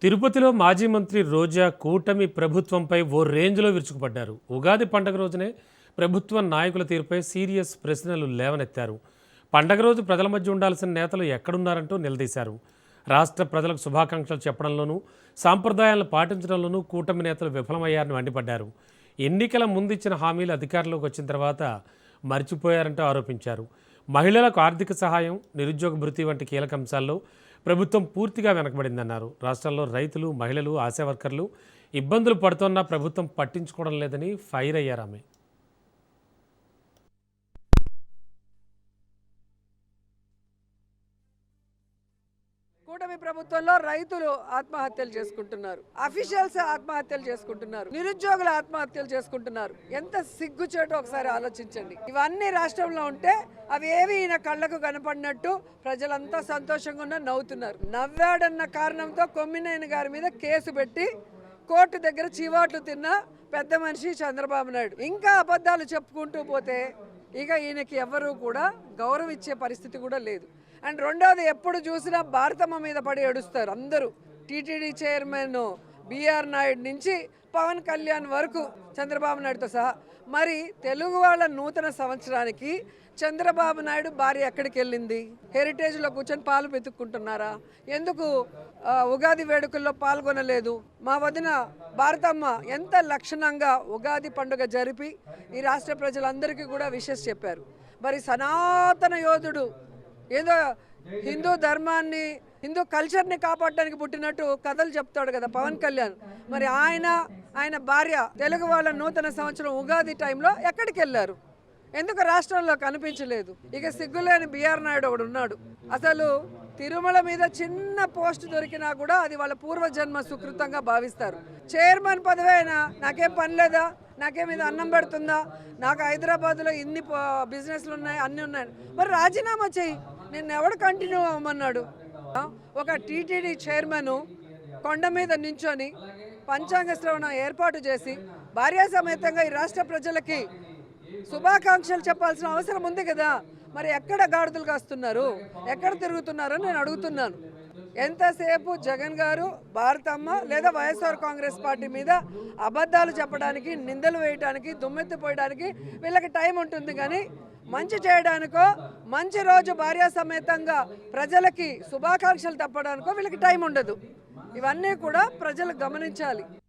తిరుపతిలో మాజీ మంత్రి రోజా కూటమి ప్రభుత్వంపై ఓ రేంజ్లో విరుచుకుపడ్డారు. ఉగాది పండుగ రోజునే ప్రభుత్వ నాయకుల తీరుపై సీరియస్ ప్రశ్నలు లేవనెత్తారు. పండగ రోజు ప్రజల మధ్య ఉండాల్సిన నేతలు ఎక్కడున్నారంటూ నిలదీశారు. రాష్ట్ర ప్రజలకు శుభాకాంక్షలు చెప్పడంలోనూ సాంప్రదాయాలను పాటించడంలోనూ కూటమి నేతలు విఫలమయ్యారని మండిపడ్డారు. ఎన్నికల ముందిచ్చిన హామీలు అధికారంలోకి వచ్చిన తర్వాత మర్చిపోయారంటూ ఆరోపించారు. మహిళలకు ఆర్థిక సహాయం, నిరుద్యోగ భృతి వంటి కీలక అంశాల్లో ప్రభుత్వం పూర్తిగా వెనకబడిందన్నారు. రాష్ట్రంలో రైతులు, మహిళలు, ఆశా వర్కర్లు ఇబ్బందులు పడుతున్నా ప్రభుత్వం పట్టించుకోవడం లేదని ఫైర్ అయ్యారు ఆమె. కూటమి ప్రభుత్వంలో రైతులు ఆత్మహత్యలు చేసుకుంటున్నారు, అఫీషియల్స్ ఆత్మహత్యలు చేసుకుంటున్నారు, నిరుద్యోగులు ఆత్మహత్యలు చేసుకుంటున్నారు. ఎంత సిగ్గుచేటో ఒకసారి ఆలోచించండి. ఇవన్నీ రాష్ట్రంలో ఉంటే అవి ఏవి ఈయన కళ్ళకు కనపడినట్టు ప్రజలంతా సంతోషంగా ఉన్న నవ్వుతున్నారు. నవ్వాడన్న కారణంతో కొమ్మినేని గారి మీద కేసు పెట్టి కోర్టు దగ్గర చీవాట్లు తిన్న పెద్ద మనిషి చంద్రబాబు నాయుడు. ఇంకా అబద్ధాలు చెప్పుకుంటూ పోతే ఇక ఈయనకి ఎవరు కూడా గౌరవం ఇచ్చే పరిస్థితి కూడా లేదు. అండ్ రెండవది, ఎప్పుడు చూసినా భారతమ్మ మీద పడి ఏడుస్తారు అందరూ. టీటీడీ చైర్మన్ బిఆర్ నాయుడు నుంచి పవన్ కళ్యాణ్ వరకు, చంద్రబాబు నాయుడుతో సహా. మరి తెలుగు వాళ్ళ నూతన సంవత్సరానికి చంద్రబాబు నాయుడు భార్య ఎక్కడికి వెళ్ళింది? హెరిటేజ్లో కూర్చొని పాలు వెతుక్కుంటున్నారా? ఎందుకు ఉగాది వేడుకల్లో పాల్గొనలేదు? మా వదిన భారతమ్మ ఎంత లక్షణంగా ఉగాది పండుగ జరిపి ఈ రాష్ట్ర ప్రజలందరికీ కూడా విషెస్ చెప్పారు. మరి సనాతన యోధుడు ఏదో హిందూ ధర్మాన్ని, హిందూ కల్చర్ని కాపాడడానికి పుట్టినట్టు కథలు చెప్తాడు కదా పవన్ కళ్యాణ్. మరి ఆయన భార్య తెలుగు వాళ్ళ నూతన సంవత్సరం ఉగాది టైంలో ఎక్కడికి వెళ్ళారు? ఎందుకు రాష్ట్రంలో కనిపించలేదు? ఇక సిగ్గులేని బిఆర్ నాయుడు ఒకడు ఉన్నాడు. అసలు తిరుమల మీద చిన్న పోస్ట్ దొరికినా కూడా అది వాళ్ళ పూర్వజన్మ సుకృతంగా భావిస్తారు. చైర్మన్ పదవి అయినా నాకేం పని లేదా, నాకేం ఇది అన్నం పెడుతుందా, నాకు హైదరాబాద్లో ఇన్ని బిజినెస్లు ఉన్నాయి, అన్నీ ఉన్నాయి, మరి రాజీనామా చేయి, నేను ఎవడు కంటిన్యూ అవ్వమన్నాడు? ఒక టీటీడీ చైర్మన్ కొండ మీద నించొని పంచాంగ శ్రవణం ఏర్పాటు చేసి భార్యా సమేతంగా ఈ రాష్ట్ర ప్రజలకి శుభాకాంక్షలు చెప్పాల్సిన అవసరం ఉంది కదా. మరి ఎక్కడ గాడిదలు కాస్తున్నారు, ఎక్కడ తిరుగుతున్నారో నేను అడుగుతున్నాను. ఎంతసేపు జగన్ గారు, భారతమ్మ లేదా వైఎస్ఆర్ కాంగ్రెస్ పార్టీ మీద అబద్ధాలు చెప్పడానికి, నిందలు వేయడానికి, దుమ్మెత్తిపోయడానికి వీళ్ళకి టైం ఉంటుంది. కానీ మంచి చేయడానికో, మంచి రోజు భార్యా సమేతంగా ప్రజలకి శుభాకాంక్షలు తప్పడానికో వీళ్ళకి టైం ఉండదు. ఇవన్నీ కూడా ప్రజలు గమనించాలి.